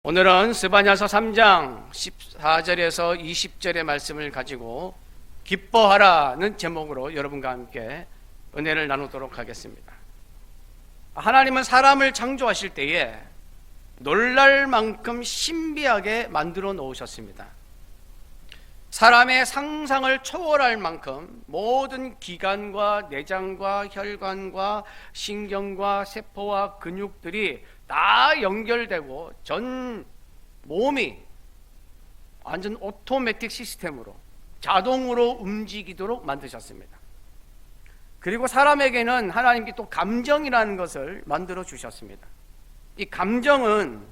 오늘은 스바냐서 3장 14절에서 20절의 말씀을 가지고 기뻐하라는 제목으로 여러분과 함께 은혜를 나누도록 하겠습니다. 하나님은 사람을 창조하실 때에 놀랄 만큼 신비하게 만들어 놓으셨습니다. 사람의 상상을 초월할 만큼 모든 기관과 내장과 혈관과 신경과 세포와 근육들이 다 연결되고 전 몸이 완전 오토매틱 시스템으로 자동으로 움직이도록 만드셨습니다. 그리고 사람에게는 하나님께 또 감정이라는 것을 만들어 주셨습니다. 이 감정은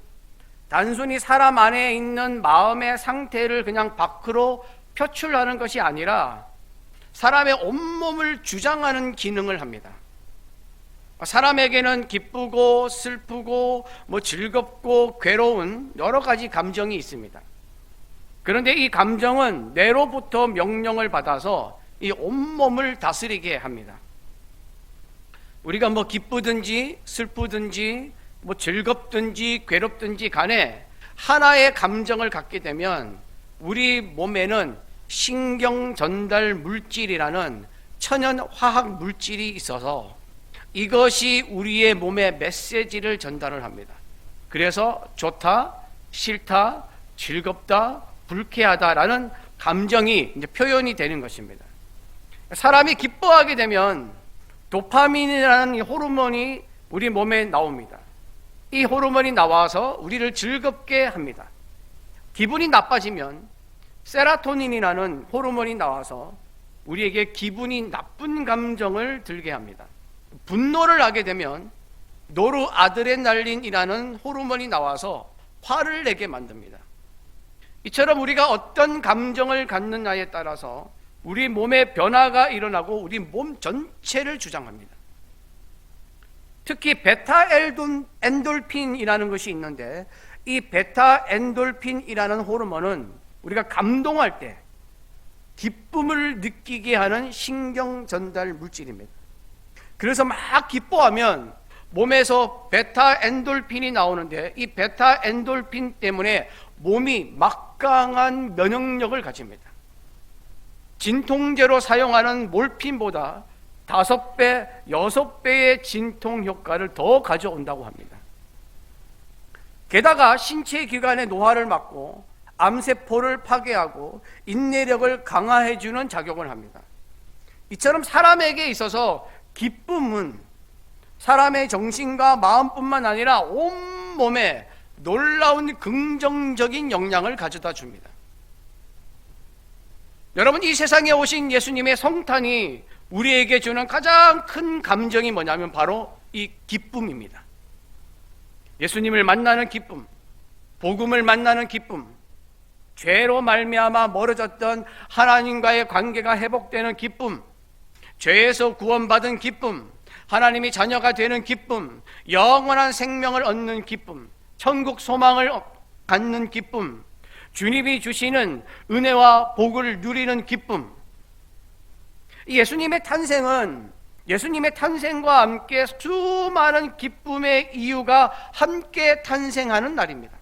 단순히 사람 안에 있는 마음의 상태를 그냥 밖으로 표출하는 것이 아니라 사람의 온몸을 주장하는 기능을 합니다. 사람에게는 기쁘고 슬프고 즐겁고 괴로운 여러 가지 감정이 있습니다. 그런데 이 감정은 뇌로부터 명령을 받아서 이 온몸을 다스리게 합니다. 우리가 기쁘든지 슬프든지 즐겁든지 괴롭든지 간에 하나의 감정을 갖게 되면 우리 몸에는 신경 전달 물질이라는 천연 화학 물질이 있어서 이것이 우리의 몸에 메시지를 전달을 합니다. 그래서 좋다, 싫다, 즐겁다, 불쾌하다라는 감정이 이제 표현이 되는 것입니다. 사람이 기뻐하게 되면 도파민이라는 호르몬이 우리 몸에 나옵니다. 이 호르몬이 나와서 우리를 즐겁게 합니다. 기분이 나빠지면 세라토닌이라는 호르몬이 나와서 우리에게 기분이 나쁜 감정을 들게 합니다. 분노를 하게 되면 노르아드레날린이라는 호르몬이 나와서 화를 내게 만듭니다. 이처럼 우리가 어떤 감정을 갖느냐에 따라서 우리 몸에 변화가 일어나고 우리 몸 전체를 주장합니다. 특히 베타 엔돌핀이라는 것이 있는데 이 베타 엔돌핀이라는 호르몬은 우리가 감동할 때 기쁨을 느끼게 하는 신경 전달 물질입니다. 그래서 막 기뻐하면 몸에서 베타 엔돌핀이 나오는데 이 베타 엔돌핀 때문에 몸이 막강한 면역력을 가집니다. 진통제로 사용하는 몰핀보다 5배, 6배의 진통 효과를 더 가져온다고 합니다. 게다가 신체 기관의 노화를 막고 암세포를 파괴하고 인내력을 강화해주는 작용을 합니다. 이처럼 사람에게 있어서 기쁨은 사람의 정신과 마음뿐만 아니라 온몸에 놀라운 긍정적인 영향을 가져다 줍니다. 여러분, 이 세상에 오신 예수님의 성탄이 우리에게 주는 가장 큰 감정이 뭐냐면 바로 이 기쁨입니다. 예수님을 만나는 기쁨, 복음을 만나는 기쁨, 죄로 말미암아 멀어졌던 하나님과의 관계가 회복되는 기쁨, 죄에서 구원받은 기쁨, 하나님이 자녀가 되는 기쁨, 영원한 생명을 얻는 기쁨, 천국 소망을 갖는 기쁨, 주님이 주시는 은혜와 복을 누리는 기쁨. 예수님의 탄생은 예수님의 탄생과 함께 수많은 기쁨의 이유가 함께 탄생하는 날입니다.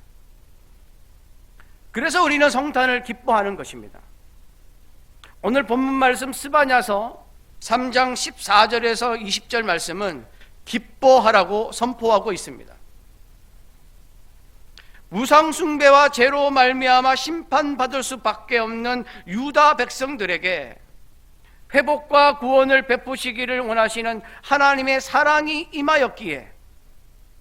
그래서 우리는 성탄을 기뻐하는 것입니다. 오늘 본문 말씀 스바냐서 3장 14절에서 20절 말씀은 기뻐하라고 선포하고 있습니다. 우상 숭배와 죄로 말미암아 심판받을 수밖에 없는 유다 백성들에게 회복과 구원을 베푸시기를 원하시는 하나님의 사랑이 임하였기에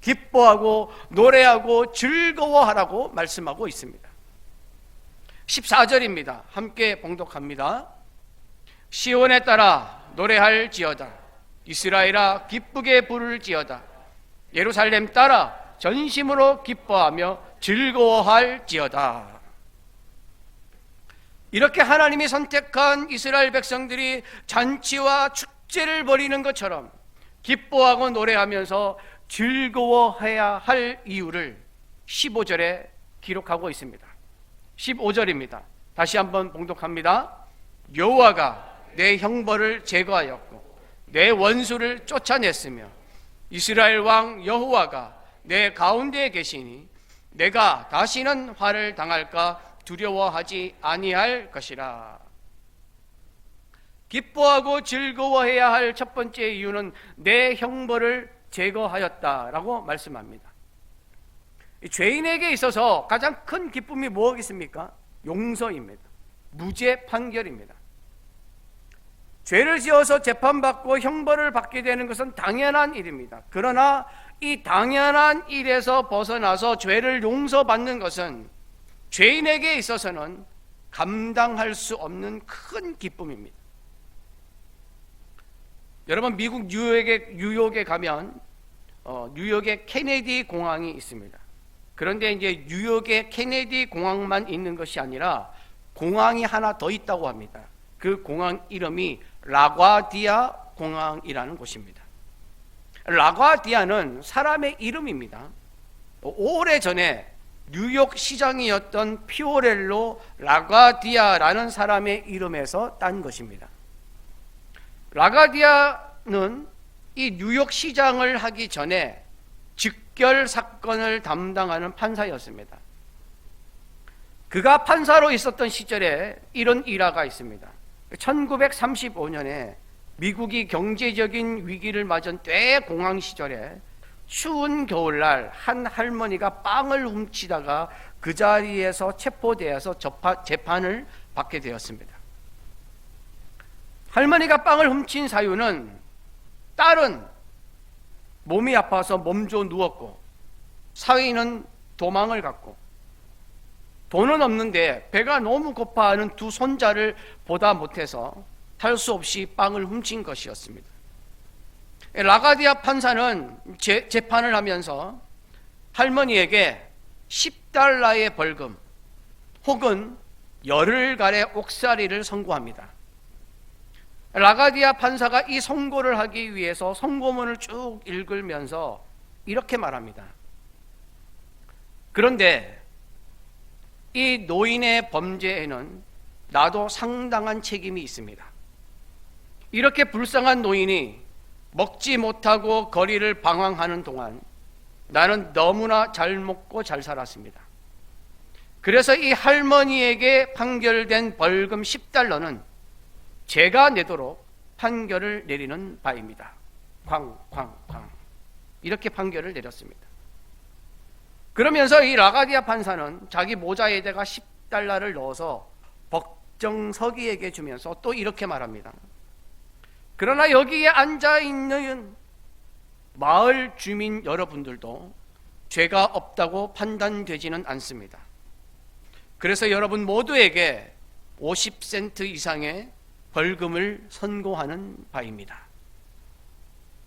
기뻐하고 노래하고 즐거워하라고 말씀하고 있습니다. 14절입니다. 함께 봉독합니다. 시온에 따라 노래할지어다. 이스라엘아 기쁘게 부를지어다. 예루살렘 따라 전심으로 기뻐하며 즐거워할지어다. 이렇게 하나님이 선택한 이스라엘 백성들이 잔치와 축제를 벌이는 것처럼 기뻐하고 노래하면서 즐거워해야 할 이유를 15절에 기록하고 있습니다. 15절입니다. 다시 한번 봉독합니다. 여호와가 내 형벌을 제거하였고 내 원수를 쫓아냈으며 이스라엘 왕 여호와가 내 가운데에 계시니 내가 다시는 화를 당할까 두려워하지 아니할 것이라. 기뻐하고 즐거워해야 할 첫 번째 이유는 내 형벌을 제거하였다라고 말씀합니다. 죄인에게 있어서 가장 큰 기쁨이 무엇이겠습니까? 용서입니다. 무죄 판결입니다. 죄를 지어서 재판받고 형벌을 받게 되는 것은 당연한 일입니다. 그러나 이 당연한 일에서 벗어나서 죄를 용서받는 것은 죄인에게 있어서는 감당할 수 없는 큰 기쁨입니다. 여러분, 미국 뉴욕에 가면 뉴욕에 케네디 공항이 있습니다. 그런데 이제 뉴욕에 케네디 공항만 있는 것이 아니라 공항이 하나 더 있다고 합니다. 그 공항 이름이 라과디아 공항이라는 곳입니다. 라과디아는 사람의 이름입니다. 오래전에 뉴욕 시장이었던 피오렐로 라과디아라는 사람의 이름에서 딴 것입니다. 라과디아는 이 뉴욕 시장을 하기 전에 즉결 사건을 담당하는 판사였습니다. 그가 판사로 있었던 시절에 이런 일화가 있습니다. 1935년에 미국이 경제적인 위기를 맞은 대공황 시절에 추운 겨울날 한 할머니가 빵을 훔치다가 그 자리에서 체포되어서 재판을 받게 되었습니다. 할머니가 빵을 훔친 사유는 딸은 몸이 아파서 몸져 누웠고 사위는 도망을 갔고 돈은 없는데 배가 너무 고파하는 두 손자를 보다 못해서 할 수 없이 빵을 훔친 것이었습니다. 라과디아 판사는 재판을 하면서 할머니에게 10달러의 벌금 혹은 열흘간의 옥살이를 선고합니다. 라과디아 판사가 이 선고를 하기 위해서 선고문을 쭉 읽으면서 이렇게 말합니다. 그런데 이 노인의 범죄에는 나도 상당한 책임이 있습니다. 이렇게 불쌍한 노인이 먹지 못하고 거리를 방황하는 동안 나는 너무나 잘 먹고 잘 살았습니다. 그래서 이 할머니에게 판결된 벌금 10달러는 제가 내도록 판결을 내리는 바입니다. 쾅쾅쾅 이렇게 판결을 내렸습니다. 그러면서 이 라과디아 판사는 자기 모자에다가 10달러를 넣어서 법정서기에게 주면서 또 이렇게 말합니다. 그러나 여기에 앉아있는 마을 주민 여러분들도 죄가 없다고 판단되지는 않습니다. 그래서 여러분 모두에게 50센트 이상의 벌금을 선고하는 바입니다.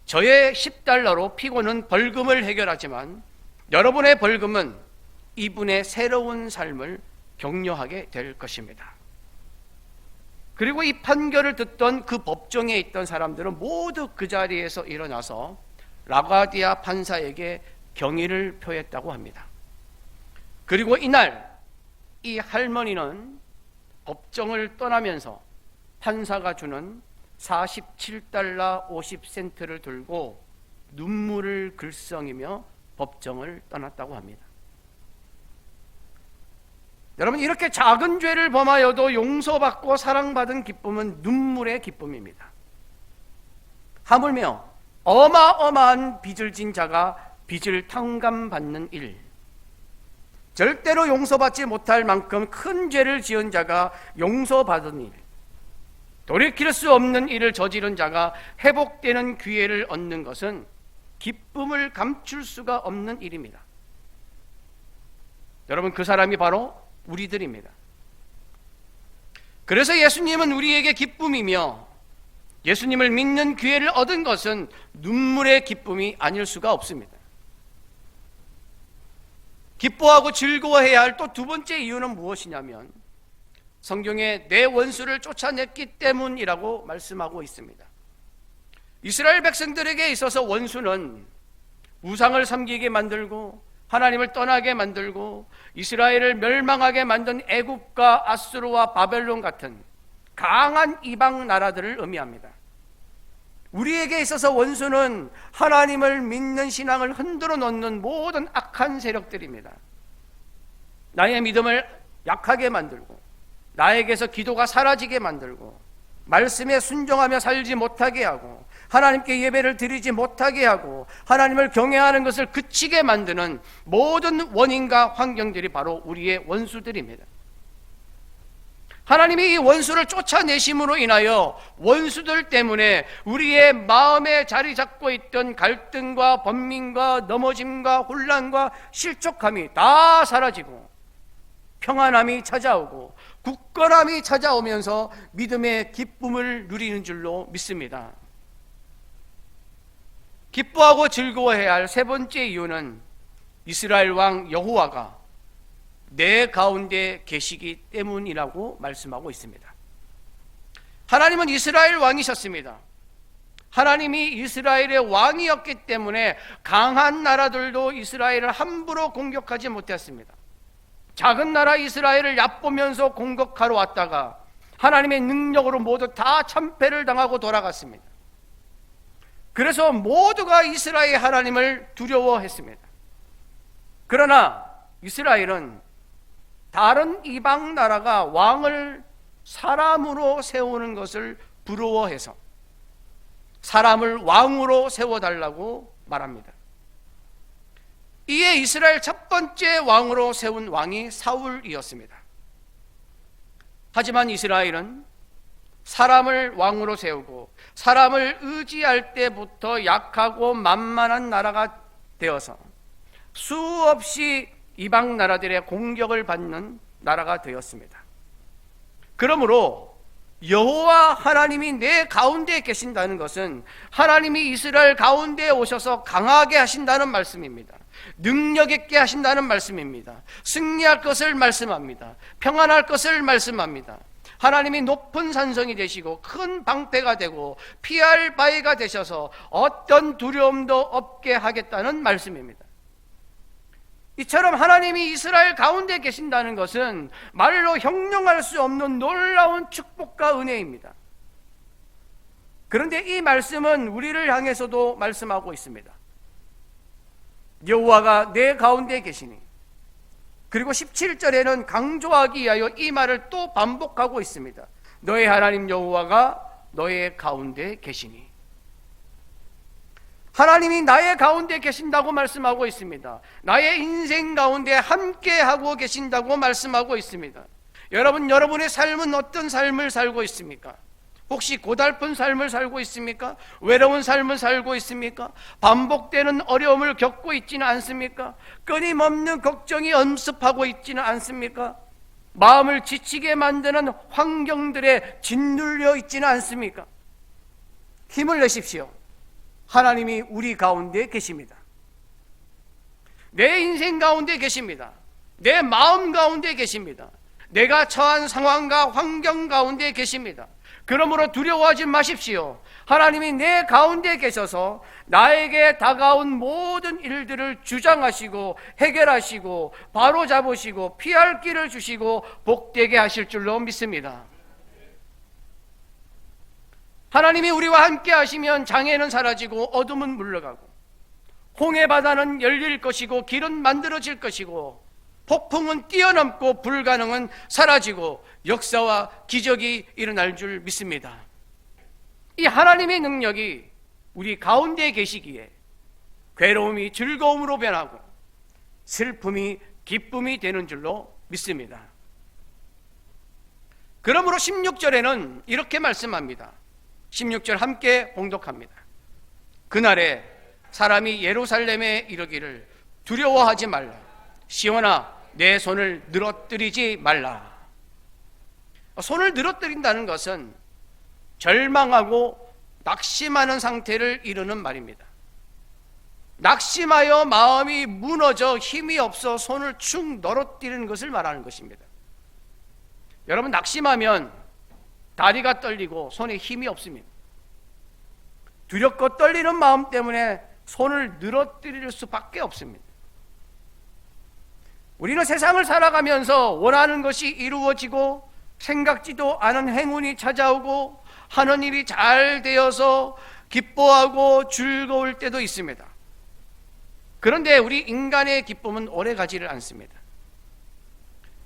저의 10달러로 피고는 벌금을 해결하지만 여러분의 벌금은 이분의 새로운 삶을 격려하게 될 것입니다. 그리고 이 판결을 듣던 그 법정에 있던 사람들은 모두 그 자리에서 일어나서 라과디아 판사에게 경의를 표했다고 합니다. 그리고 이날 이 할머니는 법정을 떠나면서 판사가 주는 47달러 50센트를 들고 눈물을 글썽이며 법정을 떠났다고 합니다. 여러분, 이렇게 작은 죄를 범하여도 용서받고 사랑받은 기쁨은 눈물의 기쁨입니다. 하물며 어마어마한 빚을 진 자가 빚을 탕감받는 일, 절대로 용서받지 못할 만큼 큰 죄를 지은 자가 용서받은 일, 돌이킬 수 없는 일을 저지른 자가 회복되는 기회를 얻는 것은 기쁨을 감출 수가 없는 일입니다. 여러분, 그 사람이 바로 우리들입니다. 그래서 예수님은 우리에게 기쁨이며 예수님을 믿는 기회를 얻은 것은 눈물의 기쁨이 아닐 수가 없습니다. 기뻐하고 즐거워해야 할 또 두 번째 이유는 무엇이냐면 성경에 내 원수를 쫓아냈기 때문이라고 말씀하고 있습니다. 이스라엘 백성들에게 있어서 원수는 우상을 섬기게 만들고 하나님을 떠나게 만들고 이스라엘을 멸망하게 만든 애굽과 아수르와 바벨론 같은 강한 이방 나라들을 의미합니다. 우리에게 있어서 원수는 하나님을 믿는 신앙을 흔들어 놓는 모든 악한 세력들입니다. 나의 믿음을 약하게 만들고 나에게서 기도가 사라지게 만들고 말씀에 순종하며 살지 못하게 하고 하나님께 예배를 드리지 못하게 하고 하나님을 경외하는 것을 그치게 만드는 모든 원인과 환경들이 바로 우리의 원수들입니다. 하나님이 이 원수를 쫓아내심으로 인하여 원수들 때문에 우리의 마음에 자리 잡고 있던 갈등과 번민과 넘어짐과 혼란과 실족함이 다 사라지고 평안함이 찾아오고 굳건함이 찾아오면서 믿음의 기쁨을 누리는 줄로 믿습니다. 기뻐하고 즐거워해야 할 세 번째 이유는 이스라엘 왕 여호와가 내 가운데 계시기 때문이라고 말씀하고 있습니다. 하나님은 이스라엘 왕이셨습니다. 하나님이 이스라엘의 왕이었기 때문에 강한 나라들도 이스라엘을 함부로 공격하지 못했습니다. 작은 나라 이스라엘을 얕보면서 공격하러 왔다가 하나님의 능력으로 모두 다 참패를 당하고 돌아갔습니다. 그래서 모두가 이스라엘 하나님을 두려워했습니다. 그러나 이스라엘은 다른 이방 나라가 왕을 사람으로 세우는 것을 부러워해서 사람을 왕으로 세워달라고 말합니다. 이에 이스라엘 첫 번째 왕으로 세운 왕이 사울이었습니다. 하지만 이스라엘은 사람을 왕으로 세우고 사람을 의지할 때부터 약하고 만만한 나라가 되어서 수없이 이방 나라들의 공격을 받는 나라가 되었습니다. 그러므로 여호와 하나님이 내 가운데 계신다는 것은 하나님이 이스라엘 가운데에 오셔서 강하게 하신다는 말씀입니다. 능력 있게 하신다는 말씀입니다. 승리할 것을 말씀합니다. 평안할 것을 말씀합니다. 하나님이 높은 산성이 되시고 큰 방패가 되고 피할 바위가 되셔서 어떤 두려움도 없게 하겠다는 말씀입니다. 이처럼 하나님이 이스라엘 가운데 계신다는 것은 말로 형용할 수 없는 놀라운 축복과 은혜입니다. 그런데 이 말씀은 우리를 향해서도 말씀하고 있습니다. 여호와가 내 가운데 계시니, 그리고 17절에는 강조하기 위하여 이 말을 또 반복하고 있습니다. 너의 하나님 여호와가 너의 가운데 계시니. 하나님이 나의 가운데 계신다고 말씀하고 있습니다. 나의 인생 가운데 함께하고 계신다고 말씀하고 있습니다. 여러분의 삶은 어떤 삶을 살고 있습니까? 혹시 고달픈 삶을 살고 있습니까? 외로운 삶을 살고 있습니까? 반복되는 어려움을 겪고 있지는 않습니까? 끊임없는 걱정이 엄습하고 있지는 않습니까? 마음을 지치게 만드는 환경들에 짓눌려 있지는 않습니까? 힘을 내십시오. 하나님이 우리 가운데 계십니다. 내 인생 가운데 계십니다. 내 마음 가운데 계십니다. 내가 처한 상황과 환경 가운데 계십니다. 그러므로 두려워하지 마십시오. 하나님이 내 가운데 계셔서 나에게 다가온 모든 일들을 주장하시고 해결하시고 바로잡으시고 피할 길을 주시고 복되게 하실 줄로 믿습니다. 하나님이 우리와 함께 하시면 장애는 사라지고 어둠은 물러가고 홍해 바다는 열릴 것이고 길은 만들어질 것이고 폭풍은 뛰어넘고 불가능은 사라지고 역사와 기적이 일어날 줄 믿습니다. 이 하나님의 능력이 우리 가운데 계시기에 괴로움이 즐거움으로 변하고 슬픔이 기쁨이 되는 줄로 믿습니다. 그러므로 16절에는 이렇게 말씀합니다. 16절 함께 봉독합니다. 그날에 사람이 예루살렘에 이르기를 두려워하지 말라. 시온아 내 손을 늘어뜨리지 말라. 손을 늘어뜨린다는 것은 절망하고 낙심하는 상태를 이루는 말입니다. 낙심하여 마음이 무너져 힘이 없어 손을 축 늘어뜨리는 것을 말하는 것입니다. 여러분, 낙심하면 다리가 떨리고 손에 힘이 없습니다. 두렵고 떨리는 마음 때문에 손을 늘어뜨릴 수밖에 없습니다. 우리는 세상을 살아가면서 원하는 것이 이루어지고 생각지도 않은 행운이 찾아오고 하는 일이 잘 되어서 기뻐하고 즐거울 때도 있습니다. 그런데 우리 인간의 기쁨은 오래 가지를 않습니다.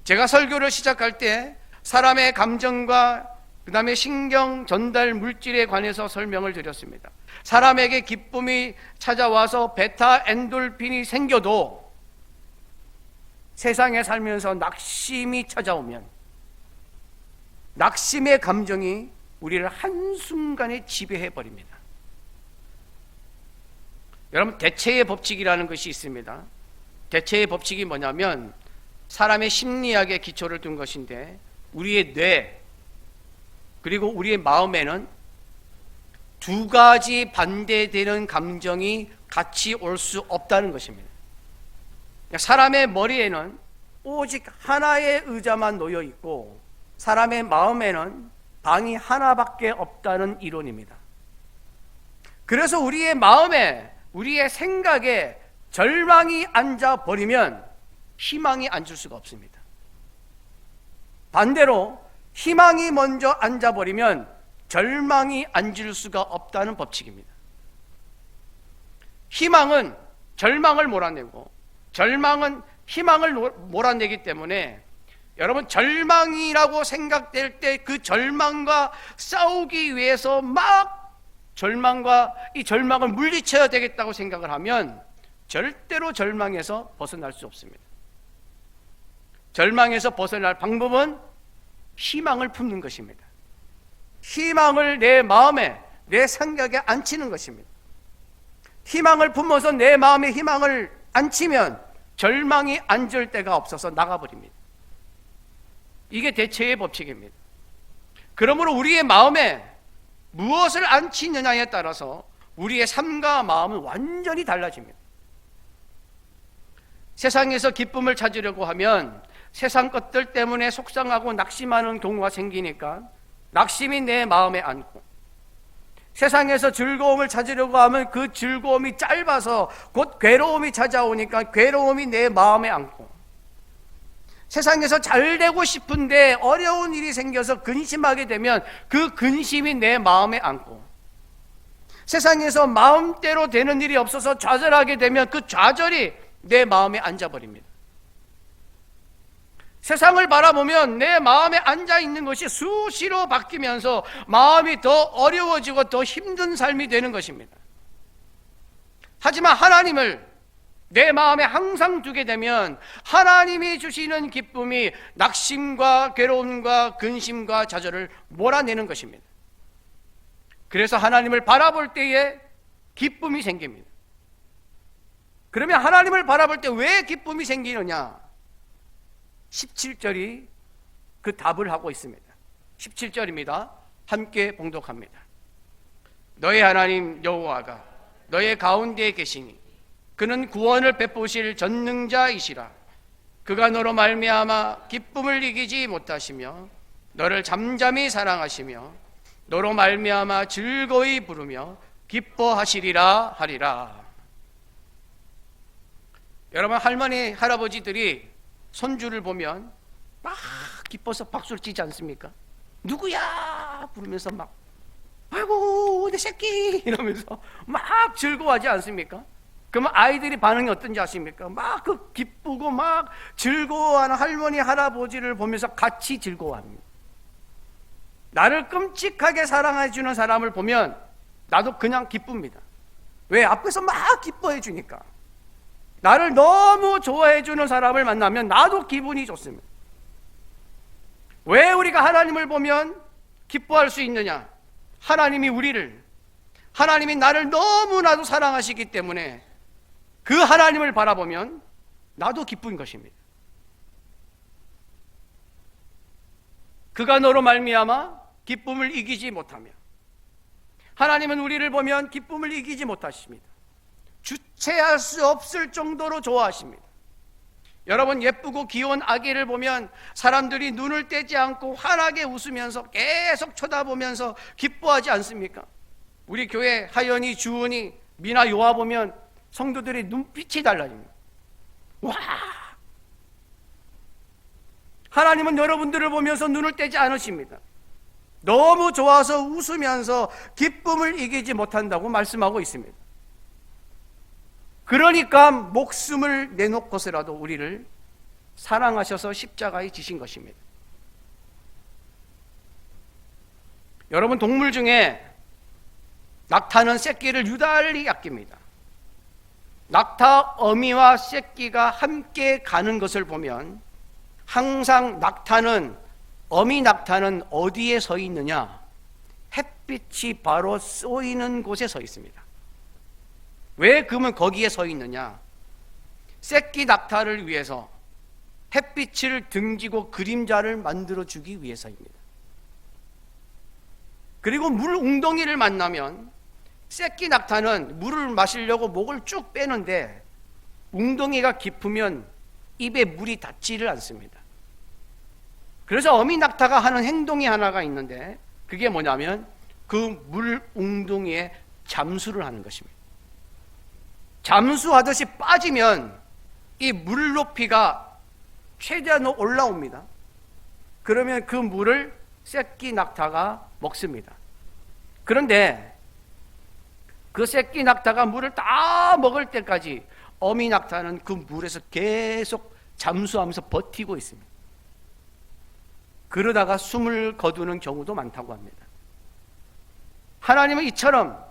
제가 설교를 시작할 때 사람의 감정과 그 다음에 신경 전달 물질에 관해서 설명을 드렸습니다. 사람에게 기쁨이 찾아와서 베타 엔돌핀이 생겨도 세상에 살면서 낙심이 찾아오면 낙심의 감정이 우리를 한순간에 지배해 버립니다. 여러분, 대체의 법칙이라는 것이 있습니다. 대체의 법칙이 뭐냐면 사람의 심리학에 기초를 둔 것인데, 우리의 뇌 그리고 우리의 마음에는 두 가지 반대되는 감정이 같이 올 수 없다는 것입니다. 사람의 머리에는 오직 하나의 의자만 놓여 있고 사람의 마음에는 방이 하나밖에 없다는 이론입니다. 그래서 우리의 마음에, 우리의 생각에 절망이 앉아버리면 희망이 앉을 수가 없습니다. 반대로 희망이 먼저 앉아버리면 절망이 앉을 수가 없다는 법칙입니다. 희망은 절망을 몰아내고 절망은 희망을 몰아내기 때문에 여러분, 절망이라고 생각될 때 그 절망과 싸우기 위해서 막 이 절망을 물리쳐야 되겠다고 생각을 하면 절대로 절망에서 벗어날 수 없습니다. 절망에서 벗어날 방법은 희망을 품는 것입니다. 희망을 내 마음에, 내 생각에 앉히는 것입니다. 희망을 품어서 내 마음에 희망을 앉히면 절망이 앉을 데가 없어서 나가버립니다. 이게 대체의 법칙입니다. 그러므로 우리의 마음에 무엇을 앉히느냐에 따라서 우리의 삶과 마음은 완전히 달라집니다. 세상에서 기쁨을 찾으려고 하면 세상 것들 때문에 속상하고 낙심하는 경우가 생기니까 낙심이 내 마음에 앉고, 세상에서 즐거움을 찾으려고 하면 그 즐거움이 짧아서 곧 괴로움이 찾아오니까 괴로움이 내 마음에 앉고, 세상에서 잘 되고 싶은데 어려운 일이 생겨서 근심하게 되면 그 근심이 내 마음에 앉고, 세상에서 마음대로 되는 일이 없어서 좌절하게 되면 그 좌절이 내 마음에 앉아버립니다. 세상을 바라보면 내 마음에 앉아있는 것이 수시로 바뀌면서 마음이 더 어려워지고 더 힘든 삶이 되는 것입니다. 하지만 하나님을 내 마음에 항상 두게 되면 하나님이 주시는 기쁨이 낙심과 괴로움과 근심과 좌절을 몰아내는 것입니다. 그래서 하나님을 바라볼 때에 기쁨이 생깁니다. 그러면 하나님을 바라볼 때 왜 기쁨이 생기느냐? 17절이 그 답을 하고 있습니다. 17절입니다. 함께 봉독합니다. 너의 하나님 여호와가 너의 가운데에 계시니 그는 구원을 베푸실 전능자이시라. 그가 너로 말미암아 기쁨을 이기지 못하시며 너를 잠잠히 사랑하시며 너로 말미암아 즐거이 부르며 기뻐하시리라 하리라. 여러분, 할머니 할아버지들이 손주를 보면 막 기뻐서 박수를 치지 않습니까? 누구야? 부르면서 막 아이고 내 새끼 이러면서 막 즐거워하지 않습니까? 그러면 아이들이 반응이 어떤지 아십니까? 막 그 기쁘고 막 즐거워하는 할머니 할아버지를 보면서 같이 즐거워합니다. 나를 끔찍하게 사랑해 주는 사람을 보면 나도 그냥 기쁩니다. 왜? 앞에서 막 기뻐해 주니까. 나를 너무 좋아해 주는 사람을 만나면 나도 기분이 좋습니다. 왜 우리가 하나님을 보면 기뻐할 수 있느냐? 하나님이 나를 너무나도 사랑하시기 때문에 그 하나님을 바라보면 나도 기쁜 것입니다. 그가 너로 말미암아 기쁨을 이기지 못하며, 하나님은 우리를 보면 기쁨을 이기지 못하십니다. 주체할 수 없을 정도로 좋아하십니다. 여러분, 예쁘고 귀여운 아기를 보면 사람들이 눈을 떼지 않고 환하게 웃으면서 계속 쳐다보면서 기뻐하지 않습니까? 우리 교회 하연이, 주은이, 미나, 요아 보면 성도들의 눈빛이 달라집니다. 와! 하나님은 여러분들을 보면서 눈을 떼지 않으십니다. 너무 좋아서 웃으면서 기쁨을 이기지 못한다고 말씀하고 있습니다. 그러니까 목숨을 내놓고서라도 우리를 사랑하셔서 십자가에 지신 것입니다. 여러분, 동물 중에 낙타는 새끼를 유달리 아낍니다. 낙타 어미와 새끼가 함께 가는 것을 보면 항상 어미 낙타는 어디에 서 있느냐? 햇빛이 바로 쏘이는 곳에 서 있습니다. 왜 그러면 거기에 서 있느냐? 새끼 낙타를 위해서 햇빛을 등지고 그림자를 만들어주기 위해서입니다. 그리고 물 웅덩이를 만나면 새끼 낙타는 물을 마시려고 목을 쭉 빼는데 웅덩이가 깊으면 입에 물이 닿지를 않습니다. 그래서 어미 낙타가 하는 행동이 하나가 있는데 그게 뭐냐면 그 물 웅덩이에 잠수를 하는 것입니다. 잠수하듯이 빠지면 이 물 높이가 최대한 올라옵니다. 그러면 그 물을 새끼 낙타가 먹습니다. 그런데 그 새끼 낙타가 물을 다 먹을 때까지 어미 낙타는 그 물에서 계속 잠수하면서 버티고 있습니다. 그러다가 숨을 거두는 경우도 많다고 합니다. 하나님은 이처럼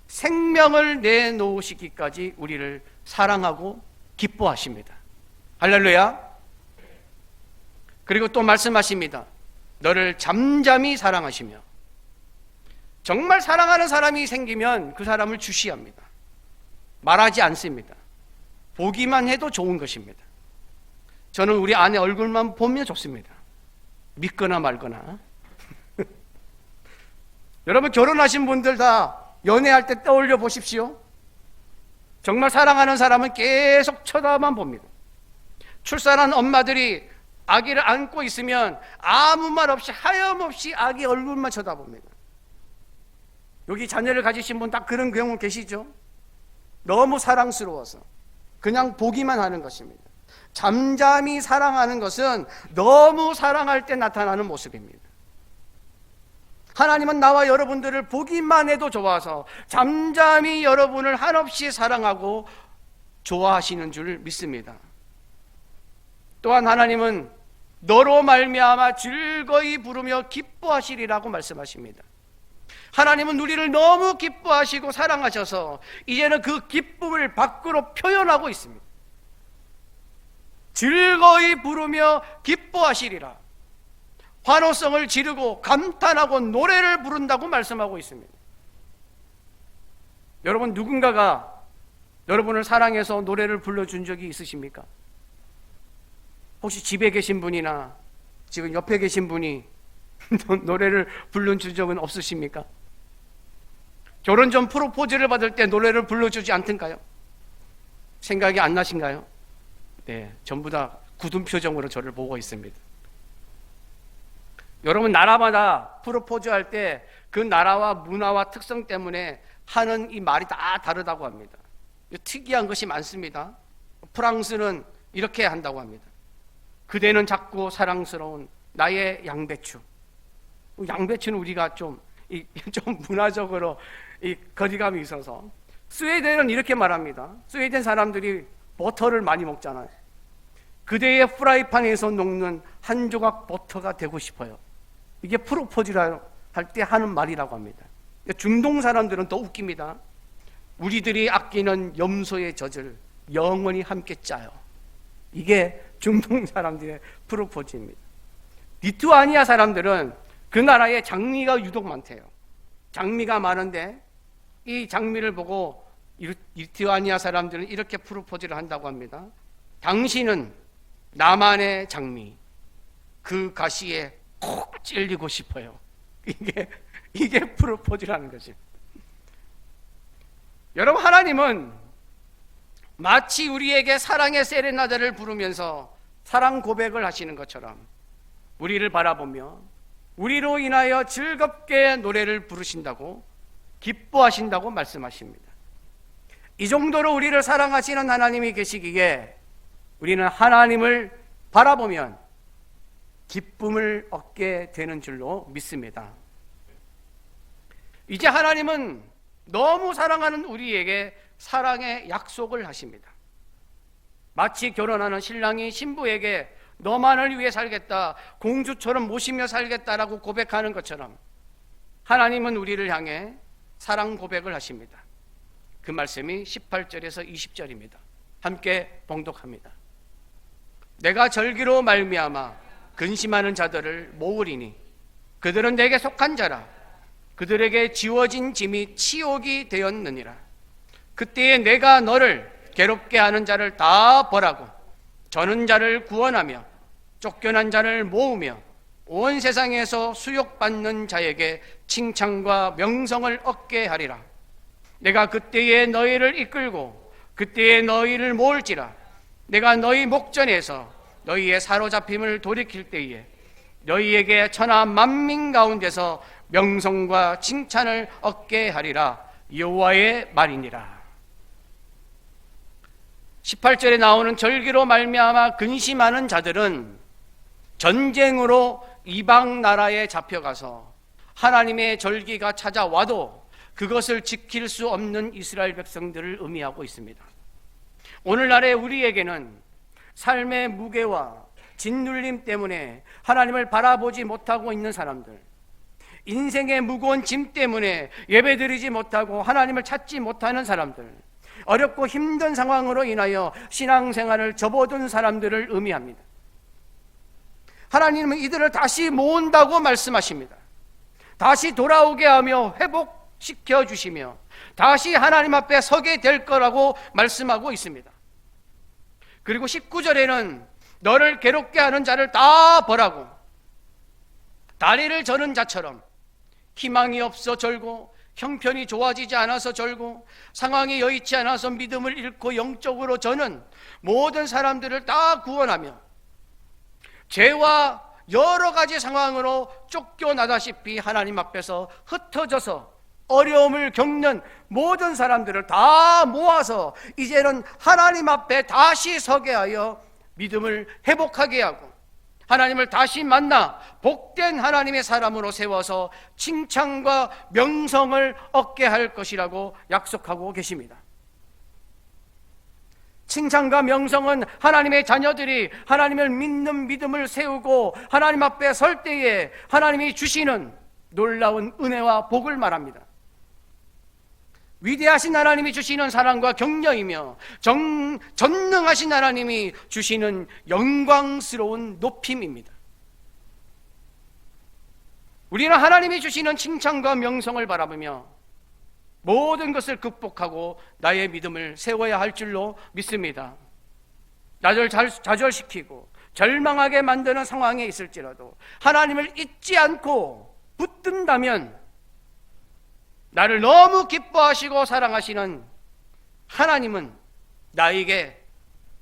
생명을 내놓으시기까지 우리를 사랑하고 기뻐하십니다. 할렐루야. 그리고 또 말씀하십니다. 너를 잠잠히 사랑하시며. 정말 사랑하는 사람이 생기면 그 사람을 주시합니다. 말하지 않습니다. 보기만 해도 좋은 것입니다. 저는 우리 아내 얼굴만 보면 좋습니다. 믿거나 말거나. 여러분, 결혼하신 분들 다 연애할 때 떠올려 보십시오. 정말 사랑하는 사람은 계속 쳐다만 봅니다. 출산한 엄마들이 아기를 안고 있으면 아무 말 없이 하염없이 아기 얼굴만 쳐다봅니다. 여기 자녀를 가지신 분 딱 그런 경우 계시죠? 너무 사랑스러워서 그냥 보기만 하는 것입니다. 잠잠히 사랑하는 것은 너무 사랑할 때 나타나는 모습입니다. 하나님은 나와 여러분들을 보기만 해도 좋아서 잠잠히 여러분을 한없이 사랑하고 좋아하시는 줄 믿습니다. 또한 하나님은 너로 말미암아 즐거이 부르며 기뻐하시리라고 말씀하십니다. 하나님은 우리를 너무 기뻐하시고 사랑하셔서 이제는 그 기쁨을 밖으로 표현하고 있습니다. 즐거이 부르며 기뻐하시리라. 환호성을 지르고 감탄하고 노래를 부른다고 말씀하고 있습니다. 여러분, 누군가가 여러분을 사랑해서 노래를 불러준 적이 있으십니까? 혹시 집에 계신 분이나 지금 옆에 계신 분이 노래를 불러준 적은 없으십니까? 결혼 전 프로포즈를 받을 때 노래를 불러주지 않던가요? 생각이 안 나신가요? 네, 전부 다 굳은 표정으로 저를 보고 있습니다. 여러분, 나라마다 프로포즈 할 때 그 나라와 문화와 특성 때문에 하는 이 말이 다 다르다고 합니다. 특이한 것이 많습니다. 프랑스는 이렇게 한다고 합니다. 그대는 작고 사랑스러운 나의 양배추. 양배추는 우리가 좀 문화적으로 거리감이 있어서. 스웨덴은 이렇게 말합니다. 스웨덴 사람들이 버터를 많이 먹잖아요. 그대의 프라이팬에서 녹는 한 조각 버터가 되고 싶어요. 이게 프로포즈라 할 때 하는 말이라고 합니다. 중동 사람들은 더 웃깁니다. 우리들이 아끼는 염소의 젖을 영원히 함께 짜요. 이게 중동 사람들의 프로포즈입니다. 리투아니아 사람들은 그 나라에 장미가 유독 많대요. 장미가 많은데 이 장미를 보고 리투아니아 사람들은 이렇게 프로포즈를 한다고 합니다. 당신은 나만의 장미, 그 가시에 콕 찔리고 싶어요. 이게 프로포즈라는 거죠. 여러분, 하나님은 마치 우리에게 사랑의 세레나데를 부르면서 사랑 고백을 하시는 것처럼 우리를 바라보며 우리로 인하여 즐겁게 노래를 부르신다고, 기뻐하신다고 말씀하십니다. 이 정도로 우리를 사랑하시는 하나님이 계시기에 우리는 하나님을 바라보면 기쁨을 얻게 되는 줄로 믿습니다. 이제 하나님은 너무 사랑하는 우리에게 사랑의 약속을 하십니다. 마치 결혼하는 신랑이 신부에게 너만을 위해 살겠다, 공주처럼 모시며 살겠다라고 고백하는 것처럼 하나님은 우리를 향해 사랑 고백을 하십니다. 그 말씀이 18절에서 20절입니다. 함께 봉독합니다. 내가 절기로 말미암아 근심하는 자들을 모으리니 그들은 내게 속한 자라. 그들에게 지워진 짐이 치욕이 되었느니라. 그때에 내가 너를 괴롭게 하는 자를 다 벌하고 저는 자를 구원하며 쫓겨난 자를 모으며 온 세상에서 수욕받는 자에게 칭찬과 명성을 얻게 하리라. 내가 그때에 너희를 이끌고 그때에 너희를 모을지라. 내가 너희 목전에서 너희의 사로잡힘을 돌이킬 때에 너희에게 천하 만민 가운데서 명성과 칭찬을 얻게 하리라. 여호와의 말이니라. 18절에 나오는 절기로 말미암아 근심하는 자들은 전쟁으로 이방 나라에 잡혀가서 하나님의 절기가 찾아와도 그것을 지킬 수 없는 이스라엘 백성들을 의미하고 있습니다. 오늘날의 우리에게는 삶의 무게와 짓눌림 때문에 하나님을 바라보지 못하고 있는 사람들, 인생의 무거운 짐 때문에 예배드리지 못하고 하나님을 찾지 못하는 사람들, 어렵고 힘든 상황으로 인하여 신앙생활을 접어둔 사람들을 의미합니다. 하나님은 이들을 다시 모은다고 말씀하십니다. 다시 돌아오게 하며 회복시켜 주시며 다시 하나님 앞에 서게 될 거라고 말씀하고 있습니다. 그리고 19절에는 너를 괴롭게 하는 자를 다 벌하고 다리를 저는 자처럼 희망이 없어 절고 형편이 좋아지지 않아서 절고 상황이 여의치 않아서 믿음을 잃고 영적으로 저는 모든 사람들을 다 구원하며 죄와 여러 가지 상황으로 쫓겨나다시피 하나님 앞에서 흩어져서 어려움을 겪는 모든 사람들을 다 모아서 이제는 하나님 앞에 다시 서게 하여 믿음을 회복하게 하고 하나님을 다시 만나 복된 하나님의 사람으로 세워서 칭찬과 명성을 얻게 할 것이라고 약속하고 계십니다. 칭찬과 명성은 하나님의 자녀들이 하나님을 믿는 믿음을 세우고 하나님 앞에 설 때에 하나님이 주시는 놀라운 은혜와 복을 말합니다. 위대하신 하나님이 주시는 사랑과 격려이며 전능하신 하나님이 주시는 영광스러운 높임입니다. 우리는 하나님이 주시는 칭찬과 명성을 바라보며 모든 것을 극복하고 나의 믿음을 세워야 할 줄로 믿습니다. 나를 좌절시키고 절망하게 만드는 상황에 있을지라도 하나님을 잊지 않고 붙든다면 나를 너무 기뻐하시고 사랑하시는 하나님은 나에게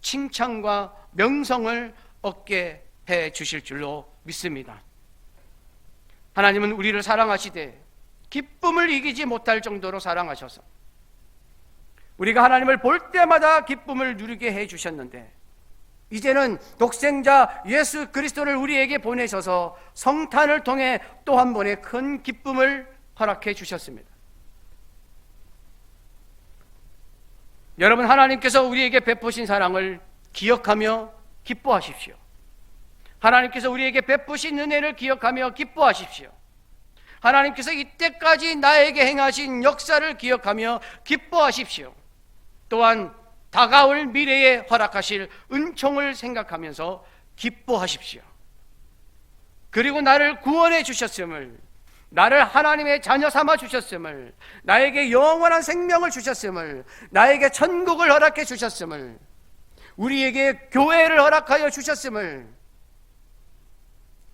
칭찬과 명성을 얻게 해 주실 줄로 믿습니다. 하나님은 우리를 사랑하시되 기쁨을 이기지 못할 정도로 사랑하셔서 우리가 하나님을 볼 때마다 기쁨을 누리게 해 주셨는데 이제는 독생자 예수 그리스도를 우리에게 보내셔서 성탄을 통해 또 한 번의 큰 기쁨을 허락해 주셨습니다. 여러분, 하나님께서 우리에게 베푸신 사랑을 기억하며 기뻐하십시오. 하나님께서 우리에게 베푸신 은혜를 기억하며 기뻐하십시오. 하나님께서 이때까지 나에게 행하신 역사를 기억하며 기뻐하십시오. 또한 다가올 미래에 허락하실 은총을 생각하면서 기뻐하십시오. 그리고 나를 구원해 주셨음을, 나를 하나님의 자녀 삼아 주셨음을, 나에게 영원한 생명을 주셨음을, 나에게 천국을 허락해 주셨음을, 우리에게 교회를 허락하여 주셨음을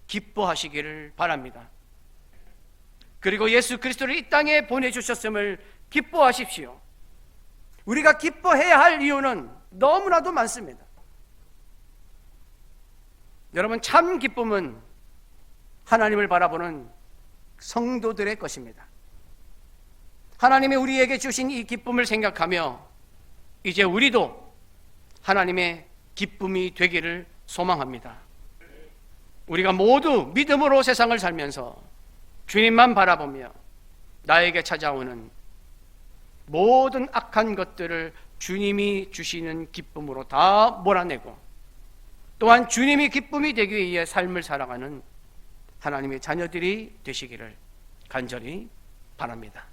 기뻐하시기를 바랍니다. 그리고 예수 그리스도를 이 땅에 보내주셨음을 기뻐하십시오. 우리가 기뻐해야 할 이유는 너무나도 많습니다. 여러분, 참 기쁨은 하나님을 바라보는 성도들의 것입니다. 하나님이 우리에게 주신 이 기쁨을 생각하며 이제 우리도 하나님의 기쁨이 되기를 소망합니다. 우리가 모두 믿음으로 세상을 살면서 주님만 바라보며 나에게 찾아오는 모든 악한 것들을 주님이 주시는 기쁨으로 다 몰아내고 또한 주님이 기쁨이 되기 위해 삶을 살아가는 하나님의 자녀들이 되시기를 간절히 바랍니다.